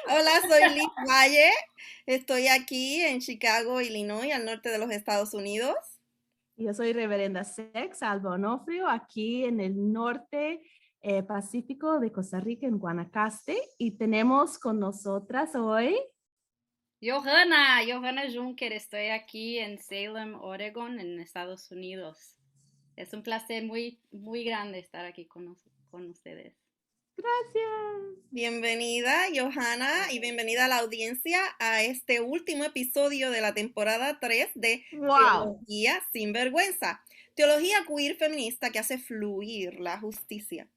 Hola, soy Liz Valle. Estoy aquí en Chicago, Illinois, al norte de los Estados Unidos. Yo soy Reverenda Sex Alba Onofrio, aquí en el norte pacífico de Costa Rica, en Guanacaste, y tenemos con nosotras hoy. Johanna Juncker, estoy aquí en Salem, Oregon, en Estados Unidos. Es un placer muy grande estar aquí con ustedes. Gracias. Bienvenida, Johanna, y bienvenida a la audiencia a este último episodio de la temporada 3 de Wow. Teología sin Vergüenza. Teología queer feminista que hace fluir la justicia.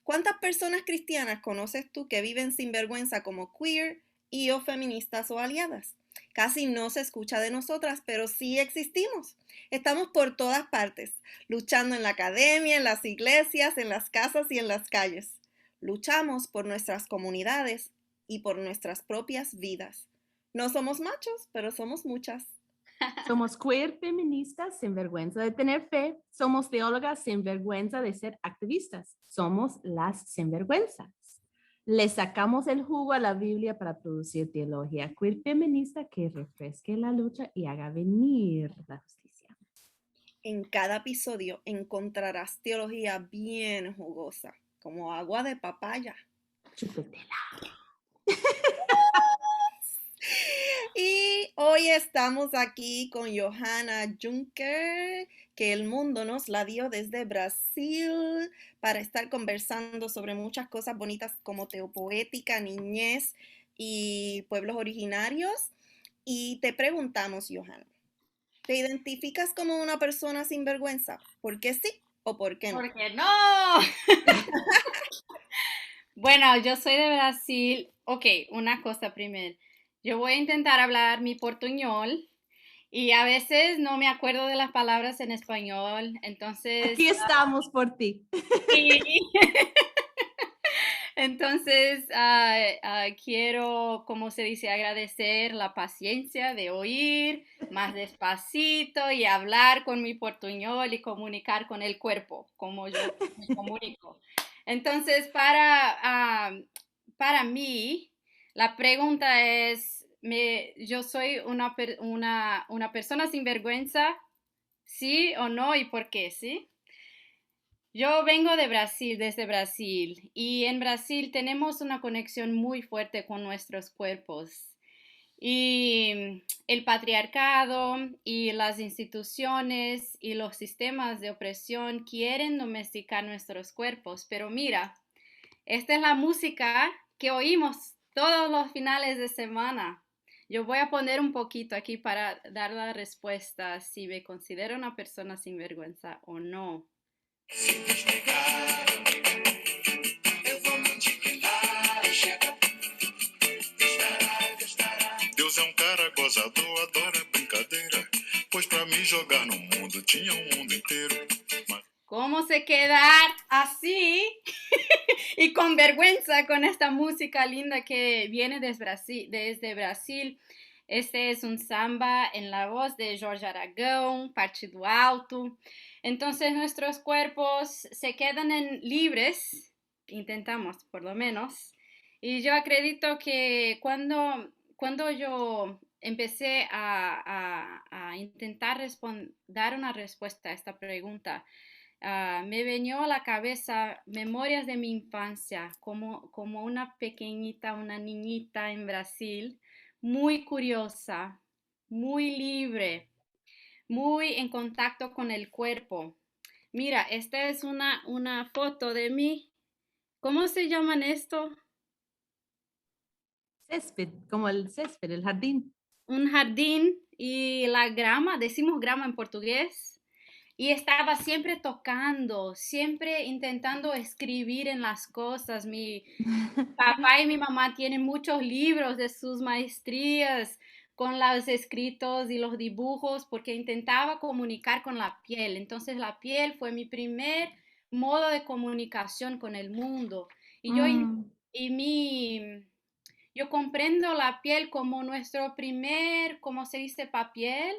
¿Cuántas personas cristianas conoces tú que viven sin vergüenza como queer y o feministas o aliadas? Casi no se escucha de nosotras, pero sí existimos. Estamos por todas partes, luchando en la academia, en las iglesias, en las casas y en las calles. Luchamos por nuestras comunidades y por nuestras propias vidas. No somos machos, pero somos muchas. Somos queer feministas sin vergüenza de tener fe. Somos teólogas sin vergüenza de ser activistas. Somos las sinvergüenzas. Le sacamos el jugo a la Biblia para producir teología queer feminista que refresque la lucha y haga venir la justicia. En cada episodio encontrarás teología bien jugosa, como agua de papaya. Chúpetela. Y hoy estamos aquí con Johanna Juncker, que el mundo nos la dio desde Brasil, para estar conversando sobre muchas cosas bonitas como teopoética, niñez y pueblos originarios. Y te preguntamos, Johanna, ¿te identificas como una persona sin vergüenza? ¿Por qué sí o por qué no? ¿Por qué no? Bueno, yo soy de Brasil. Ok, una cosa primero. Yo voy a intentar hablar mi portuñol y a veces no me acuerdo de las palabras en español, entonces Aquí estamos por ti. sí. Entonces, quiero, como se dice, agradecer la paciencia de oír más despacito y hablar con mi portuñol y comunicar con el cuerpo, como yo me comunico. Entonces, para mí, la pregunta es, ¿yo soy una persona sin vergüenza? ¿Sí o no? ¿Y por qué? ¿Sí? Yo vengo de Brasil, desde Brasil, y en Brasil tenemos una conexión muy fuerte con nuestros cuerpos. Y el patriarcado y las instituciones y los sistemas de opresión quieren domesticar nuestros cuerpos. Pero mira, esta es la música que oímos todos los finales de semana. Yo voy a poner un poquito aquí para dar la respuesta si me considero una persona sin vergüenza o no. Se nos negar, eu vou mentir lá chega. Deus é cara gozador, adora brincadeira. Pois pra mim jogar no mundo tinha mundo inteiro. ¿Cómo se quedar así y con vergüenza con esta música linda que viene desde Brasil? Este es un samba en la voz de Jorge Aragão, Partido Alto. Entonces nuestros cuerpos se quedan libres, intentamos por lo menos. Y yo acredito que cuando yo empecé a intentar dar una respuesta a esta pregunta, me venió a la cabeza memorias de mi infancia, como una pequeñita, una niñita en Brasil, muy curiosa, muy libre, muy en contacto con el cuerpo. Mira, esta es una foto de mí. ¿Cómo se llaman esto? Césped, como el césped, el jardín. Un jardín y la grama, decimos grama en portugués. Y estaba siempre tocando, siempre intentando escribir en las cosas. Mi papá y mi mamá tienen muchos libros de sus maestrías con los escritos y los dibujos porque intentaba comunicar con la piel. Entonces la piel fue mi primer modo de comunicación con el mundo. Y yo, Mm. y yo comprendo la piel como nuestro primer, ¿cómo se dice? Papiel,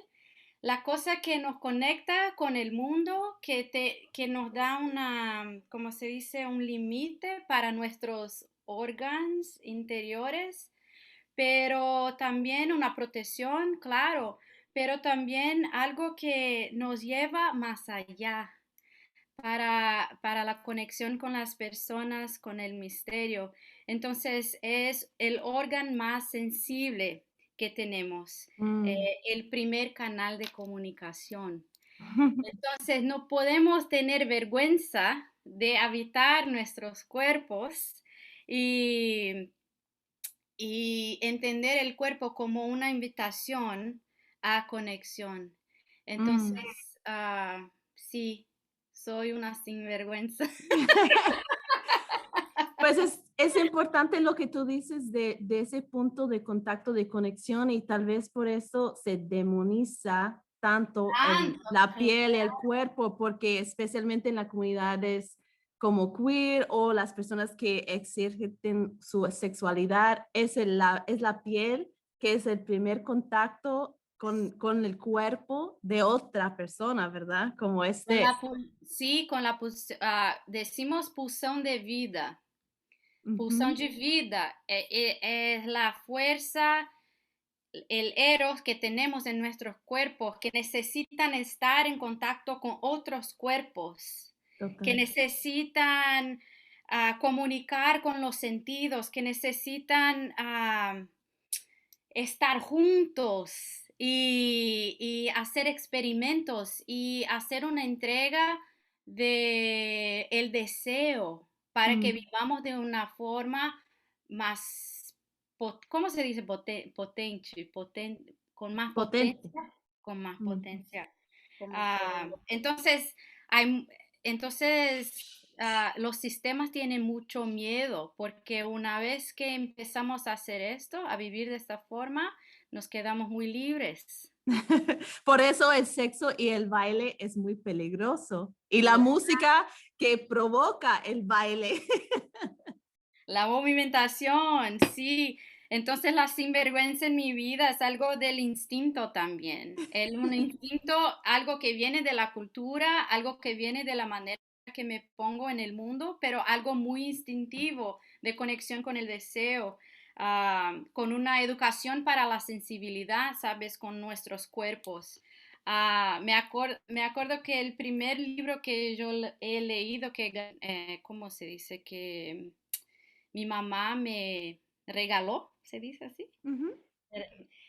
la cosa que nos conecta con el mundo, que nos da una, ¿cómo se dice? Un límite para nuestros órganos interiores, pero también una protección, claro, pero también algo que nos lleva más allá para la conexión con las personas, con el misterio. Entonces es el órgano más sensible que tenemos, Mm. el primer canal de comunicación. Entonces no podemos tener vergüenza de habitar nuestros cuerpos y, y entender el cuerpo como una invitación a conexión. Mm. Entonces, sí, soy una sinvergüenza. Pues es importante lo que tú dices de ese punto de contacto, de conexión, y tal vez por eso se demoniza tanto Tanto, la piel y el claro. cuerpo, porque especialmente en las comunidades como queer o las personas que ejercen su sexualidad, es la piel que es el primer contacto con el cuerpo de otra persona, ¿verdad? Como Sí, con la decimos pulsión de vida. Pulsión Ujú. de vida es la fuerza, el eros que tenemos en nuestros cuerpos, que necesitan estar en contacto con otros cuerpos, que Total. necesitan comunicar con los sentidos, que necesitan estar juntos y hacer experimentos y hacer una entrega de el deseo para que Mm. vivamos de una forma más, ¿cómo se dice? Con más Potente. potencia, con más Mm. potencia. Con más Ah, poder. entonces, hay, entonces, los sistemas tienen mucho miedo porque una vez que empezamos a hacer esto, a vivir de esta forma, nos quedamos muy libres. Por eso el sexo y el baile es muy peligroso. Y la La, música que provoca el baile. la movimentación, sí. Entonces la sinvergüenza en mi vida es algo del instinto también. Un instinto, algo que viene de la cultura, algo que viene de la manera que me pongo en el mundo, pero algo muy instintivo de conexión con el deseo, con una educación para la sensibilidad, ¿sabes? Con nuestros cuerpos. Me acuerdo que el primer libro que yo he leído, ¿cómo se dice? Que mi mamá me regaló, ¿se dice así? Ujú.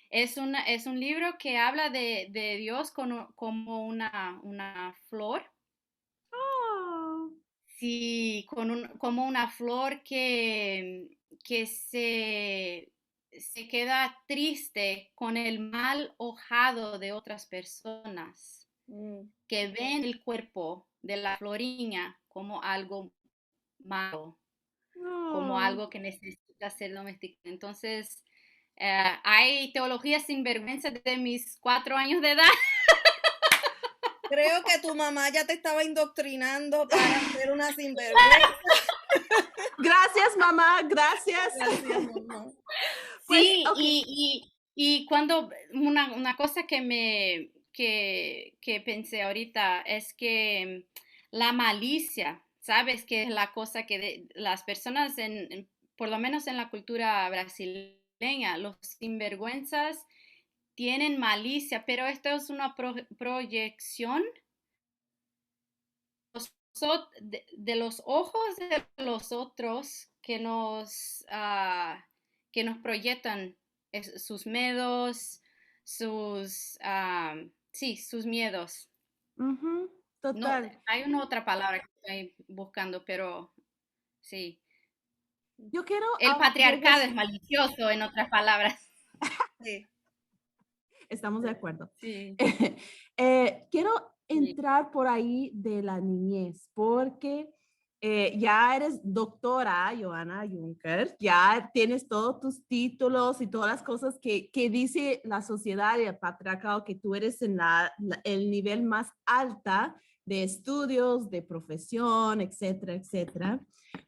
Es un libro que habla de Dios como una flor. Oh. Sí, como una flor que se queda triste con el mal hojado de otras personas, Mm. que ven el cuerpo de la floriña como algo malo, como Oh. algo que necesita ser domesticado. Entonces, hay teología sin vergüenza de mis 4 años de edad. Creo que tu mamá ya te estaba indoctrinando para ser una sinvergüenza. Gracias, mamá, gracias. Gracias, mamá. Pues, Sí, ok. y cuando una cosa que pensé ahorita es que la malicia, ¿sabes? Que es la cosa que las personas, por lo menos en la cultura brasileña, los sinvergüenzas tienen malicia, pero esto es una proyección de los ojos de los otros que nos proyectan sus miedos, sí, sus miedos. Ujú. No, Total. hay una otra palabra que estoy buscando, pero sí. Yo quiero El patriarcado es regresar. malicioso, en otras palabras. Sí, Estamos de acuerdo. Sí, Quiero sí. entrar por ahí de la niñez, porque ya eres doctora, Johanna Juncker, ya tienes todos tus títulos y todas las cosas que dice la sociedad y el patriarcado, que tú eres en el nivel más alta de estudios, de profesión, etcétera, etcétera.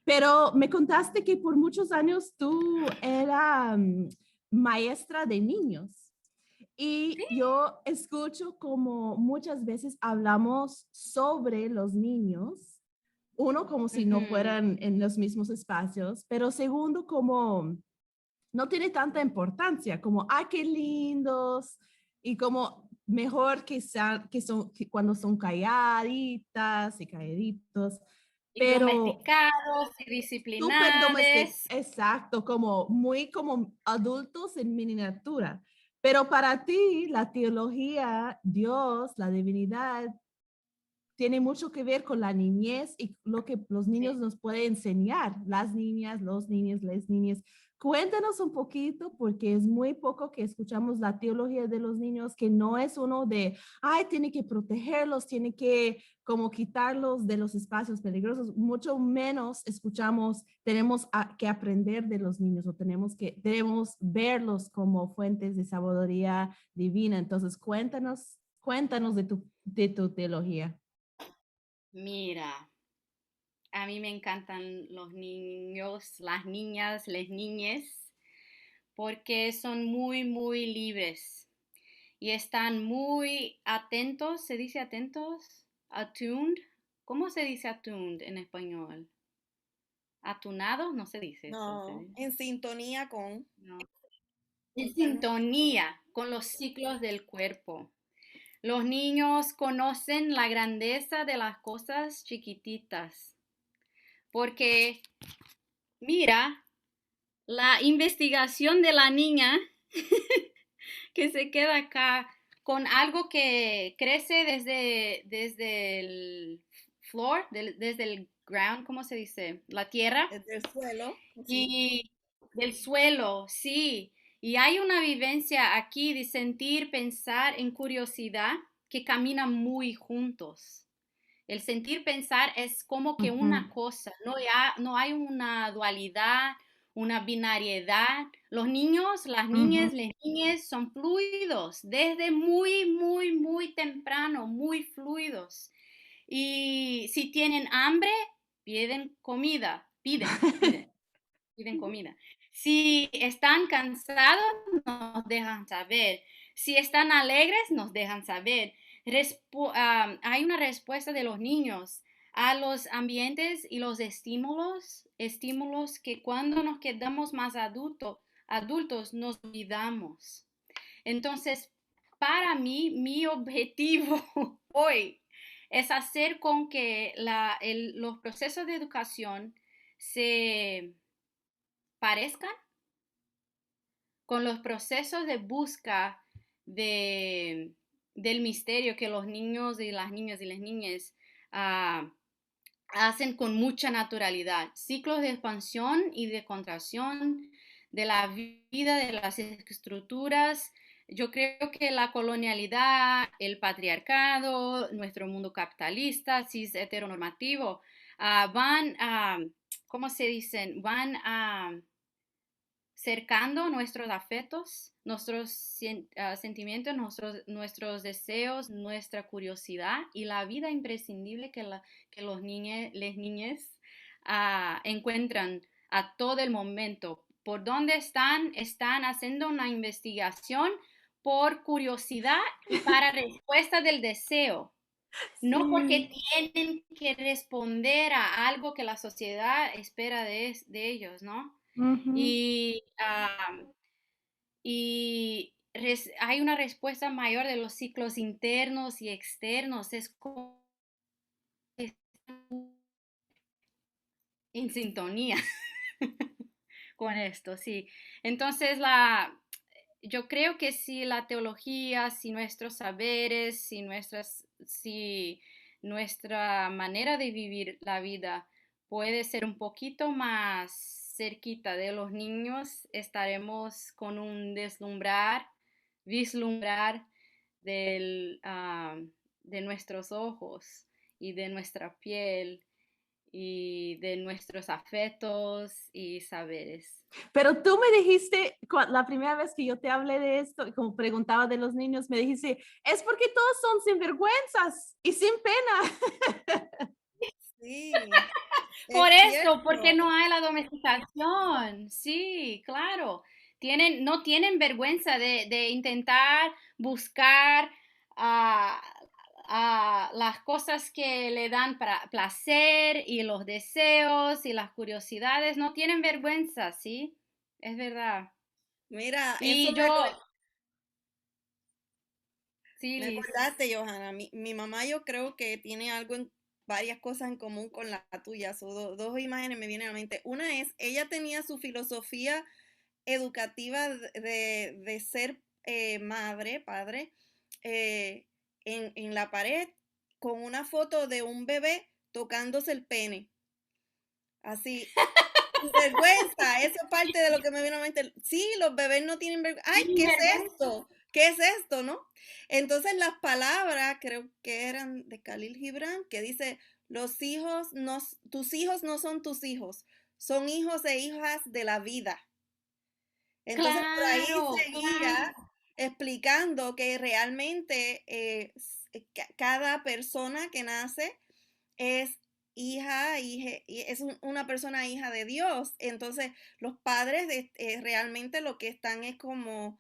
Pero me contaste que por muchos años tú eras maestra de niños. Y yo escucho como muchas veces hablamos sobre los niños uno, como si no fueran en los mismos espacios, pero segundo, como no tiene tanta importancia, como, ¡ay, qué lindos! Y como mejor que cuando son calladitas y calladitos, Y pero domesticados y súper domésticos, disciplinados. exacto, como muy como adultos en miniatura. Pero para ti, la teología, Dios, la divinidad, tiene mucho que ver con la niñez y lo que los niños Sí. nos pueden enseñar, las niñas, los niños, las niñas. Cuéntanos un poquito, porque es muy poco que escuchamos la teología de los niños, que no es uno de, ay, tiene que protegerlos, tiene que como quitarlos de los espacios peligrosos, mucho menos escuchamos, tenemos que aprender de los niños o debemos verlos como fuentes de sabiduría divina. Entonces, cuéntanos de tu teología. Mira, a mí me encantan los niños, las niñas, las niñes, porque son muy, muy libres y están muy atentos. ¿Se dice atentos? Attuned. ¿Cómo se dice attuned en español? ¿Atunados? No se dice eso. No, en sintonía con. No. En sintonía con los ciclos del cuerpo. Los niños conocen la grandeza de las cosas chiquititas, porque mira, la investigación de la niña que se queda acá con algo que crece desde el floor, desde el ground, ¿cómo se dice? La tierra Desde el suelo, sí. y del suelo, sí. Y hay una vivencia aquí de sentir, pensar en curiosidad que caminan muy juntos. El sentir pensar es como que una Ujú. cosa, no hay una dualidad, una binariedad. Los niños, las niñas, Ujú. las niñas son fluidos desde muy, muy, muy temprano, muy fluidos. Y si tienen hambre, piden comida. Si están cansados, nos dejan saber. Si están alegres, nos dejan saber. Hay una respuesta de los niños a los ambientes y los estímulos que cuando nos quedamos más adultos nos olvidamos. Entonces, para mí, mi objetivo hoy es hacer con que los procesos de educación se parezcan con los procesos de busca de, del misterio que los niños y las niñas uh, hacen con mucha naturalidad. Ciclos de expansión y de contracción de la vida, de las estructuras. Yo creo que la colonialidad, el patriarcado, nuestro mundo capitalista, cis heteronormativo, van a, ¿cómo se dicen? Van a cercando nuestros afectos, nuestros sentimientos, nuestros deseos, nuestra curiosidad y la vida imprescindible que los niños, las niñas encuentran a todo el momento. ¿Por dónde están? Están haciendo una investigación por curiosidad y para respuesta del deseo. No porque Sí. tienen que responder a algo que la sociedad espera de ellos, ¿no? Ujú. Y, hay una respuesta mayor de los ciclos internos y externos. Es como que están en sintonía con esto, sí. Entonces, yo creo que si la teología, si nuestros saberes, si nuestra manera de vivir la vida puede ser un poquito más cerquita de los niños, estaremos con un vislumbrar de nuestros ojos y de nuestra piel y de nuestros afectos y saberes. Pero tú me dijiste, la primera vez que yo te hablé de esto, y como preguntaba de los niños, me dijiste, es porque todos son sinvergüenzas y sin pena. Sí, Por es eso, porque cierto. no hay la domesticación. Sí, claro. No tienen vergüenza de intentar buscar ah, las cosas que le dan placer y los deseos y las curiosidades, no tienen vergüenza, ¿sí? Es verdad. Mira, eso Y yo, sí, me Liz. acordaste, Johanna. Mi mamá yo creo que tiene algo en varias cosas en común con la tuya. Dos imágenes me vienen a la mente. Una es, ella tenía su filosofía educativa de ser madre, padre, eh, en la pared con una foto de un bebé tocándose el pene. Así, sin vergüenza, eso es parte de lo que me vino a la mente. Sí, los bebés no tienen vergüenza. Ay, Sin ¿qué es vergüenza. esto? ¿Qué es esto, no? Entonces las palabras, creo que eran de Khalil Gibran, que dice, tus hijos no son tus hijos, son hijos e hijas de la vida. Entonces por ahí Claro, seguía claro. explicando que realmente cada persona que nace es es una persona hija de Dios. Entonces los padres realmente lo que están es como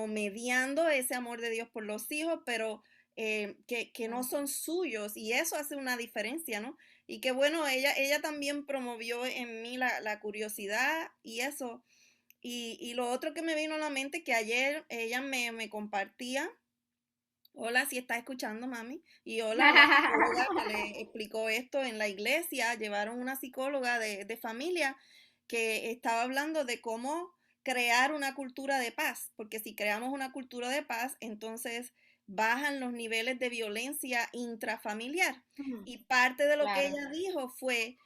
mediando ese amor de Dios por los hijos, pero que no son suyos y eso hace una diferencia, ¿no? Y que bueno, ella también promovió en mí la curiosidad y eso. Y lo otro que me vino a la mente que ayer ella me compartía, hola, si está escuchando, mami, y hola, la psicóloga que le explicó esto en la iglesia, llevaron una psicóloga de familia que estaba hablando de cómo crear una cultura de paz, porque si creamos una cultura de paz, entonces bajan los niveles de violencia intrafamiliar. Y parte de lo que Claro, ella dijo fue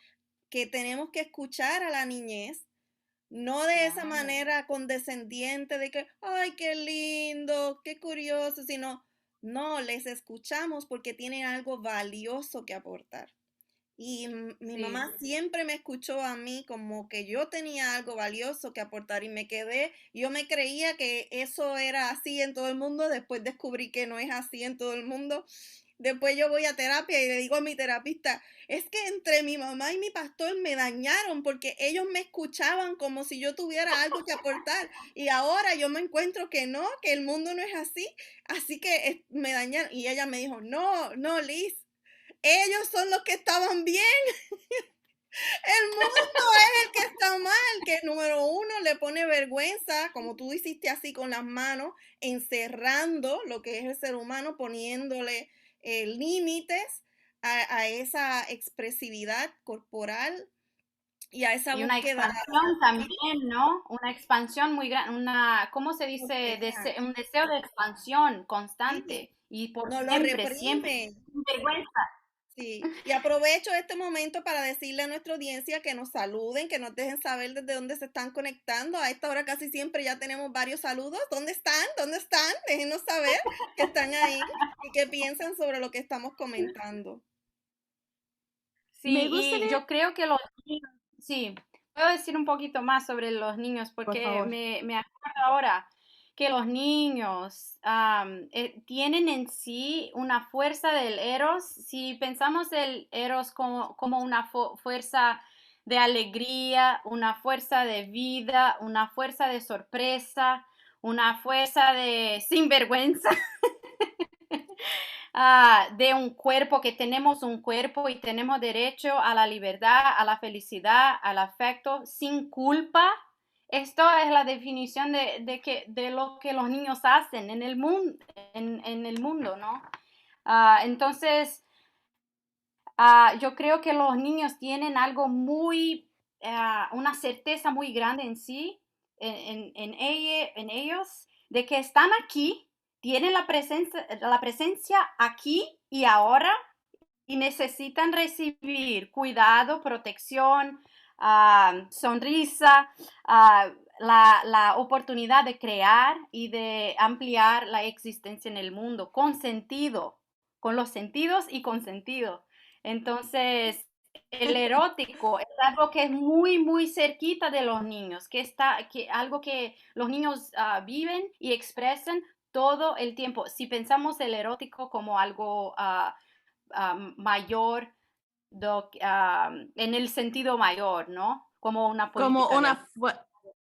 que tenemos que escuchar a la niñez no de esa claro. manera condescendiente de que, ay, qué lindo, qué curioso, sino, no, les escuchamos porque tienen algo valioso que aportar. Y mi Sí. mamá siempre me escuchó a mí como que yo tenía algo valioso que aportar y me quedé, yo me creía que eso era así en todo el mundo, después descubrí que no es así en todo el mundo. Después yo voy a terapia y le digo a mi terapista, es que entre mi mamá y mi pastor me dañaron porque ellos me escuchaban como si yo tuviera algo que aportar y ahora yo me encuentro que no, que el mundo no es así, así que me dañaron. Y ella me dijo, no, no, Liz, ellos son los que estaban bien. El mundo es el que está mal, que número uno le pone vergüenza, como tú hiciste así con las manos, encerrando lo que es el ser humano, poniéndole límites a esa expresividad corporal y a esa Y una búsqueda expansión también, ¿no? Una expansión muy grande, ¿cómo se dice? física. Un deseo de expansión Sí, constante y por no lo siempre, siempre, reprime. sin vergüenza. Sí, y aprovecho este momento para decirle a nuestra audiencia que nos saluden, que nos dejen saber desde dónde se están conectando. A esta hora casi siempre ya tenemos varios saludos. ¿Dónde están? ¿Dónde están? Déjenos saber que están ahí y que piensan sobre lo que estamos comentando. Me Sí, y gustaría, yo creo que los niños, sí, puedo decir un poquito más sobre los niños por porque favor. me acuerdo ahora que los niños tienen en sí una fuerza del eros. Si pensamos el eros como una fuerza de alegría, una fuerza de vida, una fuerza de sorpresa, una fuerza de sinvergüenza. De un cuerpo, que tenemos un cuerpo y tenemos derecho a la libertad, a la felicidad, al afecto, sin culpa. Esto es la definición de lo que los niños hacen en el mundo, en el mundo, ¿no? Entonces, yo creo que los niños tienen algo una certeza muy grande en sí, en ellos, de que están aquí, tienen la presencia aquí y ahora y necesitan recibir cuidado, protección, sonrisa, la oportunidad de crear y de ampliar la existencia en el mundo con sentido, con los sentidos y con sentido. Entonces, el erótico es algo que es muy, muy cerquita de los niños, algo que los niños viven y expresan todo el tiempo. Si pensamos el erótico como algo mayor, en el sentido mayor, ¿no? Como una Como política de una, amor.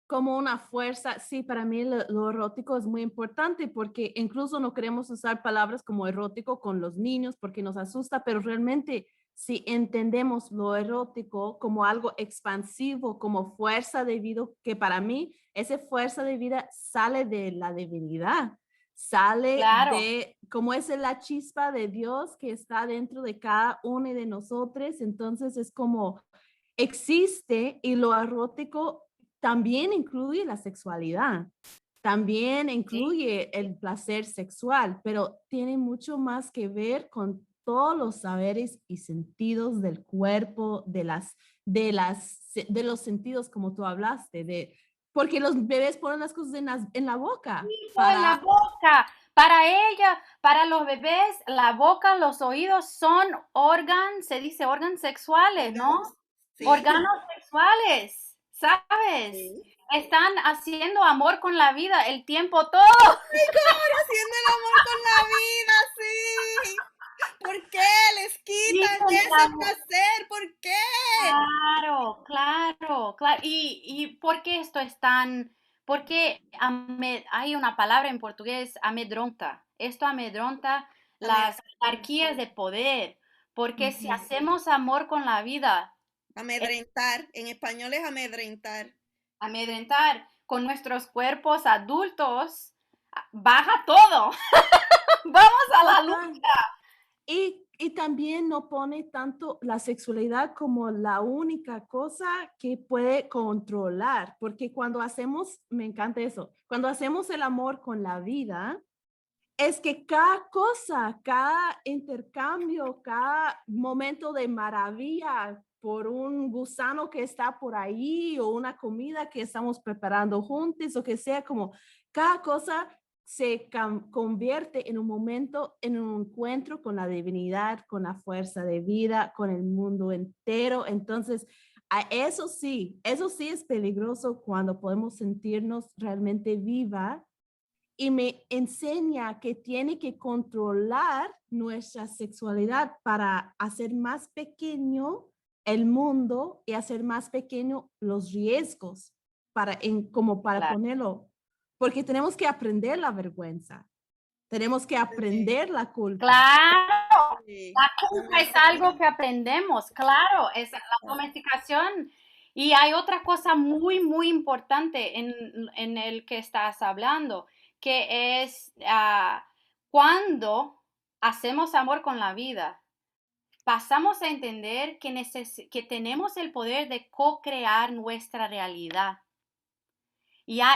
como una fuerza. Sí, para mí lo erótico es muy importante porque incluso no queremos usar palabras como erótico con los niños porque nos asusta, pero realmente si entendemos lo erótico como algo expansivo, como fuerza de vida, que para mí esa fuerza de vida sale de la divinidad, sale Claro, de como es la chispa de Dios que está dentro de cada uno de nosotros. Entonces es como existe y lo erótico también incluye la sexualidad, también sí. incluye el placer sexual, pero tiene mucho más que ver con todos los saberes y sentidos del cuerpo, de los sentidos como tú hablaste, porque los bebés ponen las cosas en la boca En la para, boca. Para ella, para los bebés, la boca, los oídos son órganos, se dice órganos sexuales, ¿no? Órganos. Sí, Órganos sexuales, ¿sabes? sí. Están haciendo amor con la vida el tiempo todo. Haciendo el amor con la vida, sí. ¿Por qué les Sí, quitan con ese placer? ¿Por qué? claro, claro, claro. ¿Y por qué esto es tan, porque hay una palabra en portugués, amedronta? Esto amedronta Ame- las jerarquías de poder, porque si Ujú. hacemos amor con la vida, es Amedrentar. En español es amedrentar. amedrentar con nuestros cuerpos adultos, baja todo. Vamos a la luz. Total. Y también no pone tanto la sexualidad como la única cosa que puede controlar, porque cuando hacemos, me encanta eso, cuando hacemos el amor con la vida, es que cada cosa, cada intercambio, cada momento de maravilla por un gusano que está por ahí o una comida que estamos preparando juntos o que sea como cada cosa se convierte en un momento, en un encuentro con la divinidad, con la fuerza de vida, con el mundo entero. Entonces, eso sí es peligroso cuando podemos sentirnos realmente viva y me enseña que tiene que controlar nuestra sexualidad para hacer más pequeño el mundo y hacer más pequeño los riesgos como para Claro. ponerlo, porque tenemos que aprender la vergüenza, tenemos que Sí, aprender la culpa. Claro, sí. la culpa es algo que aprendemos, claro, es la domesticación. Y hay otra cosa muy, muy importante en el que estás hablando, que es cuando hacemos amor con la vida, pasamos a entender que tenemos el poder de co-crear nuestra realidad.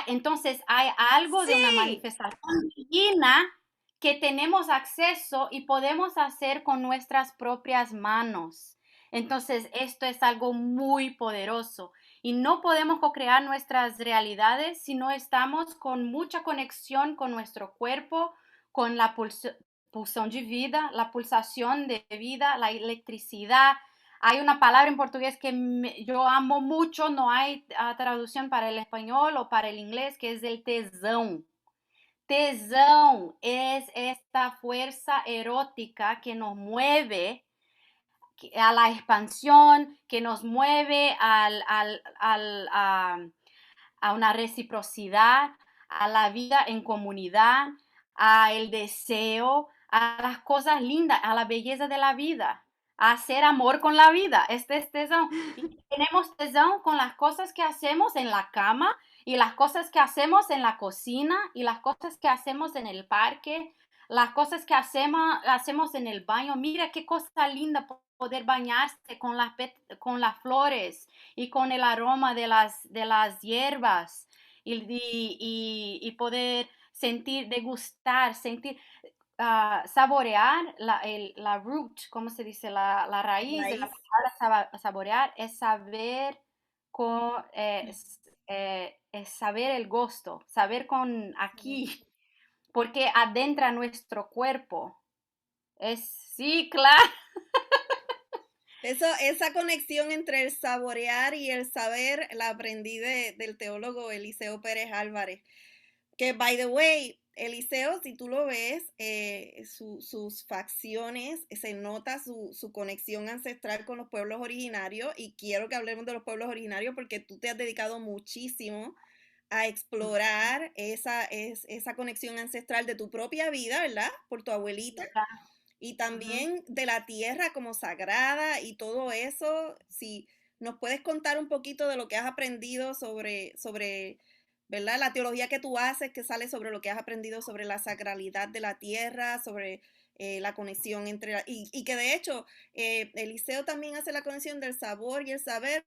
Entonces hay algo de una Sí, manifestación divina que tenemos acceso y podemos hacer con nuestras propias manos. Entonces, esto es algo muy poderoso y no podemos co-crear nuestras realidades si no estamos con mucha conexión con nuestro cuerpo, con la pulsión de vida, la pulsación de vida, la electricidad. Hay una palabra en portugués que yo amo mucho, no hay traducción para el español o para el inglés, que es el tesão. Tesão es esta fuerza erótica que nos mueve a la expansión, que nos mueve a una reciprocidad, a la vida en comunidad, a el deseo, a las cosas lindas, a la belleza de la vida, a hacer amor con la vida. Este es tesón. Y tenemos tesón con las cosas que hacemos en la cama y las cosas que hacemos en la cocina y las cosas que hacemos en el parque, las cosas que hacemos en el baño. Mira qué cosa linda poder bañarse con las flores y con el aroma de las hierbas y poder sentir, degustar, sentir, saborear la root, ¿cómo se dice? La raíz de la Raíz. palabra saborear es saber con, es saber el gusto, saber con aquí, porque adentra nuestro cuerpo. Sí, claro. Eso, esa conexión entre el saborear y el saber la aprendí del teólogo Eliseo Pérez Álvarez. Que, by the way, Eliseo, si tú lo ves, sus facciones, se nota su conexión ancestral con los pueblos originarios y quiero que hablemos de los pueblos originarios porque tú te has dedicado muchísimo a explorar esa conexión ancestral de tu propia vida, ¿verdad? Por tu abuelita. Y también de la tierra como sagrada y todo eso. Si nos puedes contar un poquito de lo que has aprendido sobre, ¿verdad? La teología que tú haces, que sale sobre lo que has aprendido sobre la sacralidad de la tierra, sobre la conexión entre... y que de hecho, Eliseo también hace la conexión del sabor y el saber,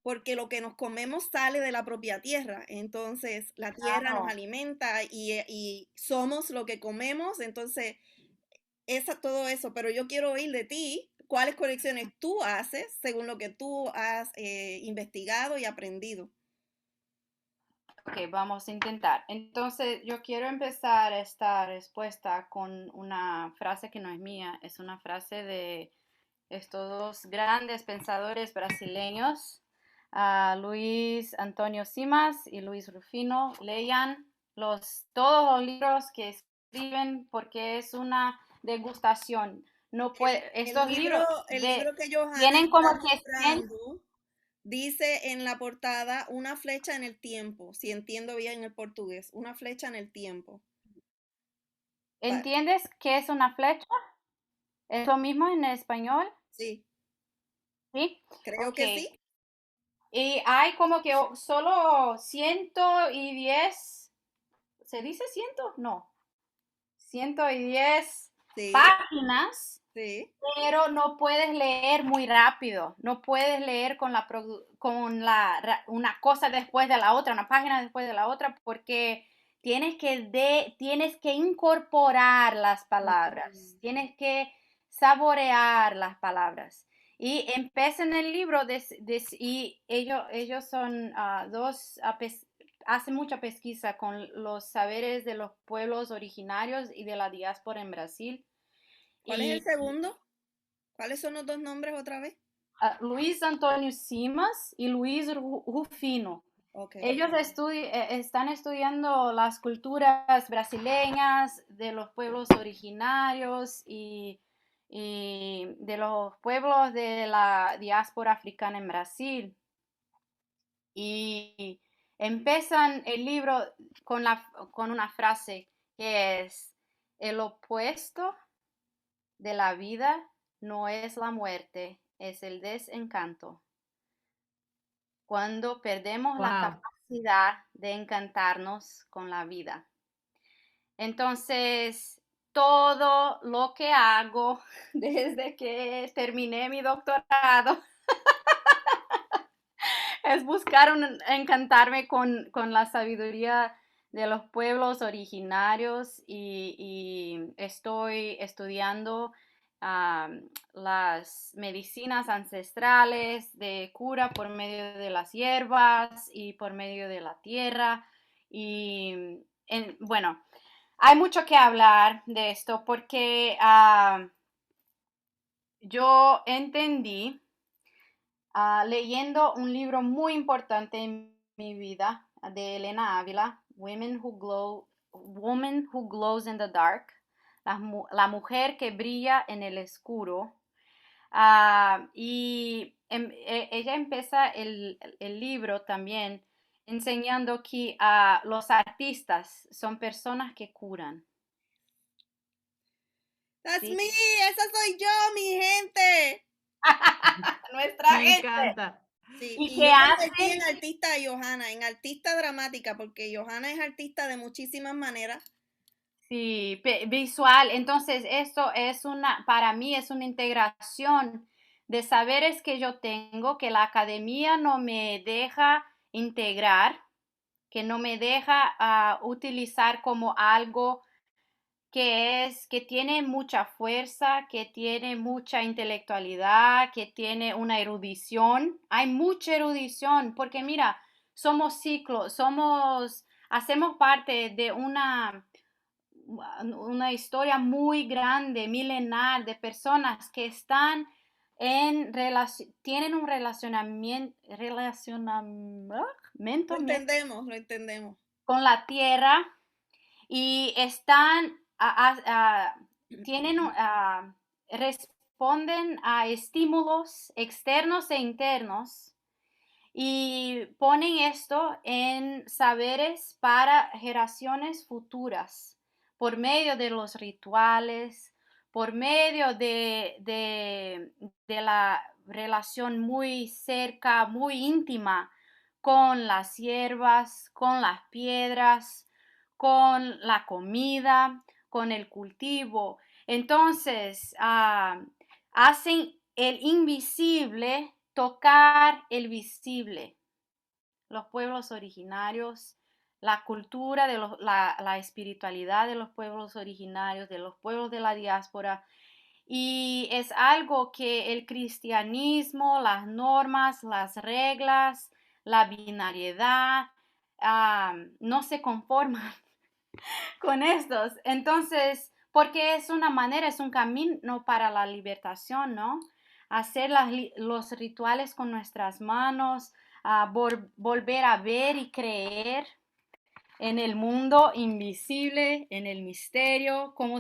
porque lo que nos comemos sale de la propia tierra. Entonces, la tierra nos alimenta y somos lo que comemos. Entonces, todo eso, pero yo quiero oír de ti cuáles conexiones tú haces según lo que tú has investigado y aprendido. Ok, vamos a intentar. Entonces, yo quiero empezar esta respuesta con una frase que no es mía, es una frase de estos dos grandes pensadores brasileños, Luis Antonio Simas y Luis Rufino. Lean todos los libros que escriben porque es una degustación. No puede, estos libros el libro que Johanna tienen como está que mostrando dice en la portada una flecha en el tiempo, si entiendo bien el portugués, una flecha en el tiempo. ¿Entiendes qué es una flecha? ¿Es lo mismo en español? Sí. Sí. Creo que sí. Y hay como que solo 110, ¿se dice 100? No. 110 páginas, sí, pero no puedes leer muy rápido. No puedes leer una cosa después de la otra, una página después de la otra, porque tienes que incorporar las palabras, tienes que saborear las palabras. Y empiezan el libro y ellos son hace mucha pesquisa con los saberes de los pueblos originarios y de la diáspora en Brasil. ¿Cuál es el segundo? ¿Cuáles son los dos nombres otra vez? Luis Antonio Simas y Luis Rufino. Okay. Ellos están estudiando las culturas brasileñas, de los pueblos originarios y de los pueblos de la diáspora africana en Brasil. Y empiezan el libro con una frase que es: el opuesto de la vida no es la muerte, es el desencanto. Cuando perdemos la capacidad de encantarnos con la vida. Entonces, todo lo que hago desde que terminé mi doctorado es buscar encantarme con la sabiduría de los pueblos originarios y estoy estudiando las medicinas ancestrales de cura por medio de las hierbas y por medio de la tierra. Y bueno, hay mucho que hablar de esto porque yo entendí leyendo un libro muy importante en mi vida de Elena Ávila, Woman Who Glows in the Dark, la mujer que brilla en el oscuro. Y ella empieza el libro también enseñando que los artistas son personas que curan. That's me, esa soy yo, mi gente. Nuestra gente. Encanta. Sí, y yo convertí en artista a Johanna, en artista dramática, porque Johanna es artista de muchísimas maneras. Sí, visual. Entonces, esto es para mí es una integración de saberes que yo tengo, que la academia no me deja integrar, que no me deja utilizar como algo que tiene mucha fuerza, que tiene mucha intelectualidad, que tiene una erudición. Hay mucha erudición, porque mira, somos ciclos, hacemos parte de una historia muy grande, milenar, de personas que están tienen un relacionamiento Lo entendemos. Con la tierra y están, responden a estímulos externos e internos y ponen esto en saberes para generaciones futuras por medio de los rituales, por medio de la relación muy cerca, muy íntima con las hierbas, con las piedras, con la comida, con el cultivo. Entonces, hacen el invisible tocar el visible. Los pueblos originarios, la cultura, la espiritualidad de los pueblos originarios, de los pueblos de la diáspora. Y es algo que el cristianismo, las normas, las reglas, la binariedad, no se conforman con estos. Entonces, porque es una manera, es un camino para la libertación, ¿no? Hacer los rituales con nuestras manos, volver a ver y creer en el mundo invisible, en el misterio, cómo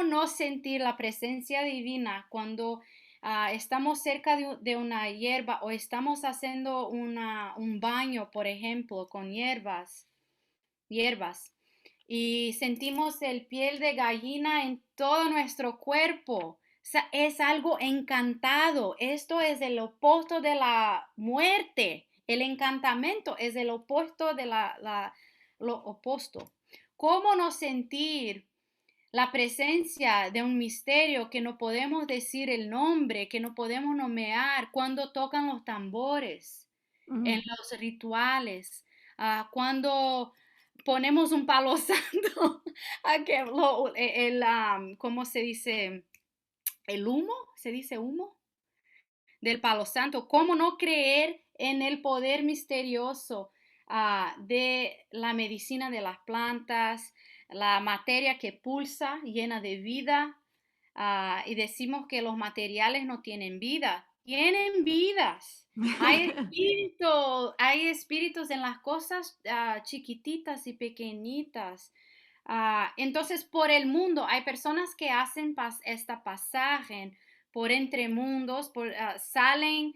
no sentir la presencia divina cuando estamos cerca de una hierba o estamos haciendo un baño, por ejemplo, con hierbas y sentimos el piel de gallina en todo nuestro cuerpo. O sea, es algo encantado. Esto es el opuesto de la muerte. El encantamiento es el opuesto de lo opuesto. ¿Cómo no sentir la presencia de un misterio que no podemos decir el nombre, que no podemos nombrar cuando tocan los tambores, en los rituales, cuando ponemos un palo santo, ¿cómo se dice? El humo, se dice humo del palo santo. ¿Cómo no creer en el poder misterioso de la medicina de las plantas, la materia que pulsa, llena de vida? Y decimos que los materiales no tienen vida, tienen vidas. Hay espíritus en las cosas chiquititas y pequeñitas. Entonces, por el mundo, hay personas que hacen esta pasaje por entre mundos, salen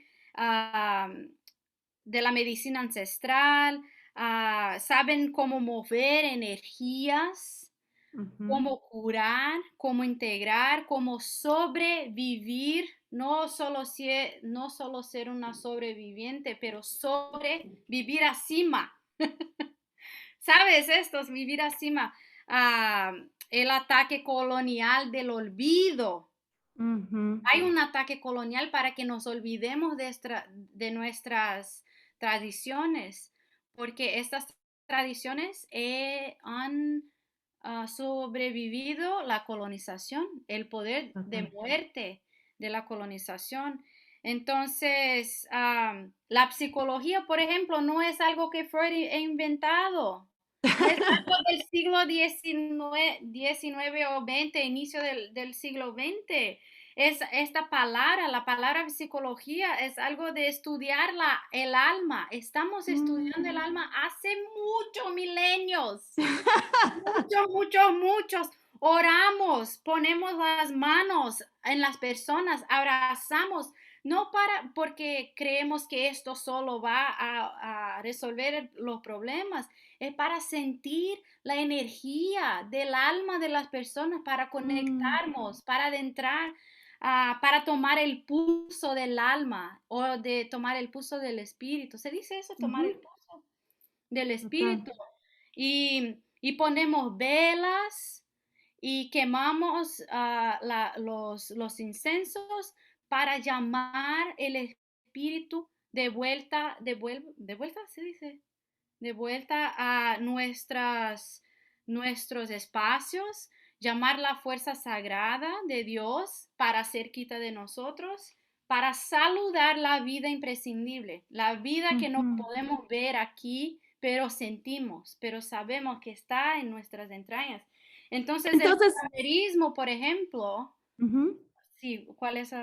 de la medicina ancestral, saben cómo mover energías, cómo curar, cómo integrar, cómo sobrevivir, no solo ser una sobreviviente, pero sobrevivir acima. ¿Sabes esto? Vivir acima. El ataque colonial del olvido. Hay un ataque colonial para que nos olvidemos de nuestras tradiciones, porque estas tradiciones han sobrevivido la colonización, el poder de muerte de la colonización. Entonces, la psicología, por ejemplo, no es algo que Freud ha inventado. Es algo del siglo XIX o XX, inicio del siglo XX. Esta palabra, la palabra psicología, es algo de estudiar el alma. Estamos estudiando el alma hace muchos milenios. Muchos. Oramos, ponemos las manos en las personas, abrazamos, no porque creemos que esto solo va a resolver los problemas, es para sentir la energía del alma de las personas, para conectarnos, para adentrar, para tomar el pulso del alma o de tomar el pulso del espíritu. ¿Se dice eso? Tomar el pulso del espíritu. Y ponemos velas y quemamos los incensos para llamar el espíritu de vuelta, se dice, de vuelta a nuestros espacios, llamar la fuerza sagrada de Dios para ser quita de nosotros, para saludar la vida imprescindible, la vida que no podemos ver aquí, pero sentimos, pero sabemos que está en nuestras entrañas. Entonces el curanderismo, por ejemplo, sí, ¿cuál es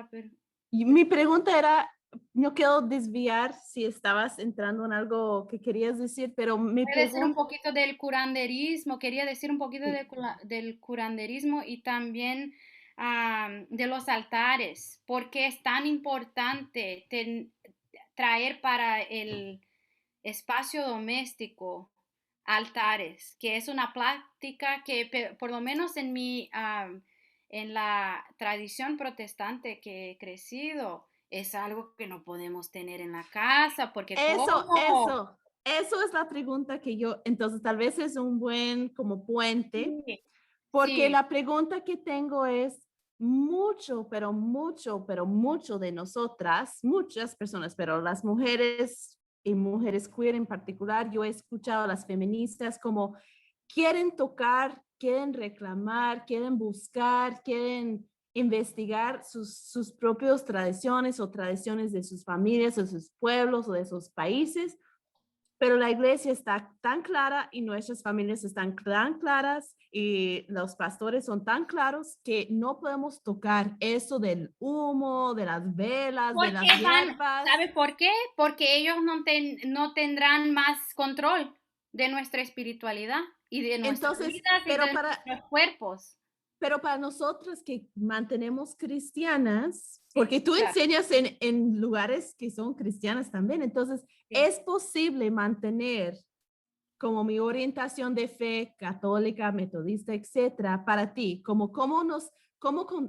mi pregunta era, no quiero desviar si estabas entrando en algo que querías decir, pero mi Quería decir un pregunta... poquito del curanderismo, del curanderismo y también de los altares, porque es tan importante traer para el espacio doméstico altares, que es una práctica que por lo menos en la tradición protestante que he crecido, es algo que no podemos tener en la casa, porque ¿cómo? Eso es la pregunta que yo, entonces tal vez es un buen como puente, Sí, porque sí, la pregunta que tengo es pero mucho de nosotras, muchas personas, pero las mujeres y mujeres queer en particular, yo he escuchado a las feministas como quieren tocar, quieren reclamar, quieren buscar, quieren investigar sus propias tradiciones o tradiciones de sus familias o sus pueblos o de sus países, pero la iglesia está tan clara y nuestras familias están tan claras y los pastores son tan claros que no podemos tocar eso del humo, de las velas, de las porque hierbas. ¿sabe por qué? Porque ellos no tendrán más control de nuestra espiritualidad y de nuestras Entonces, vidas y de nuestros cuerpos. pero para nosotras que mantenemos cristianas, porque tú Claro, enseñas en lugares que son cristianas también, entonces sí. es posible mantener como mi orientación de fe católica, metodista, etcétera, para ti, como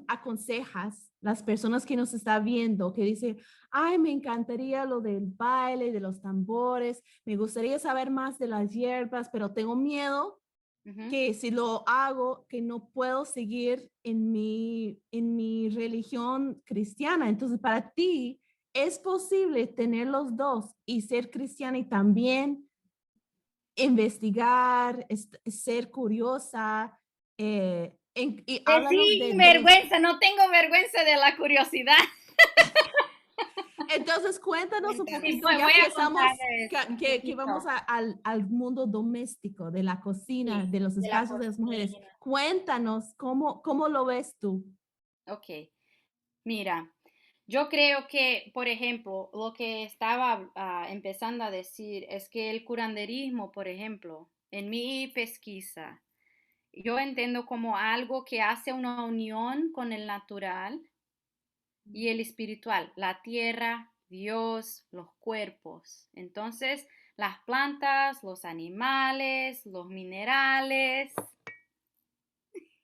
aconsejas las personas que nos están viendo, que dicen, ay, me encantaría lo del baile, de los tambores, me gustaría saber más de las hierbas, pero tengo miedo Ujú. que si lo hago, que no puedo seguir en mi religión cristiana. Entonces, para ti, ¿es posible tener los dos y ser cristiana y también investigar, ser curiosa? Y háblanos Sin de. vergüenza, no tengo vergüenza de la curiosidad. Entonces, cuéntanos un Cuéntanos. Sí, poquito, ya voy que a estamos, contarles un que vamos poquito. al mundo doméstico, de la cocina, Sí, de los de la espacios de las mujeres. cocina. Cuéntanos, ¿cómo lo ves tú? Ok, mira, yo creo que, por ejemplo, lo que estaba empezando a decir es que el curanderismo, por ejemplo, en mi pesquisa, yo entiendo como algo que hace una unión con el natural y el espiritual, la tierra, Dios, los cuerpos. Entonces, las plantas, los animales, los minerales,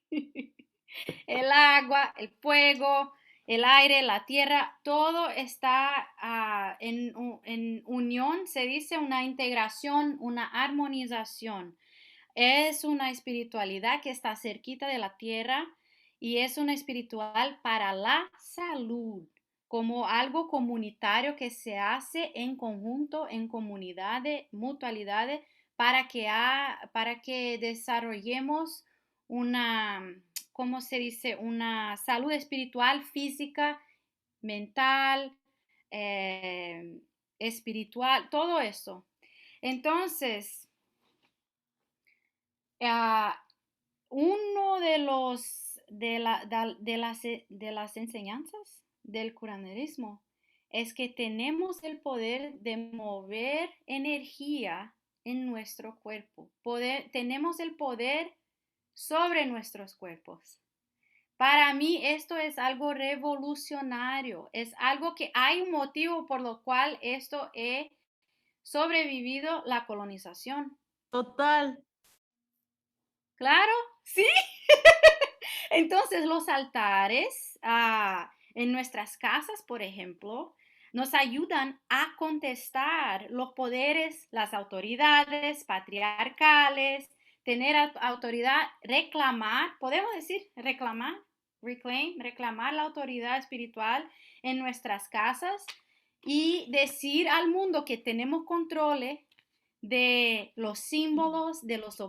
el agua, el fuego, el aire, la tierra, todo está en unión, se dice una integración, una armonización. Es una espiritualidad que está cerquita de la tierra y es una espiritual para la salud, como algo comunitario que se hace en conjunto, en comunidades, mutualidades, para que desarrollemos una, ¿cómo se dice? Una salud espiritual, física, mental, eh, espiritual, todo eso. Entonces, ah, uno de las enseñanzas del curanderismo es que tenemos el poder de mover energía en nuestro cuerpo. Tenemos el poder sobre nuestros cuerpos. Para mí esto es algo revolucionario, es algo que hay un motivo por lo cual esto he sobrevivido la colonización. Total. Claro, sí. Entonces, los altares en nuestras casas, por ejemplo, nos ayudan a contestar los poderes, las autoridades patriarcales, tener autoridad, reclamar, podemos decir reclamar, reclamar la autoridad espiritual en nuestras casas y decir al mundo que tenemos control de los símbolos, de los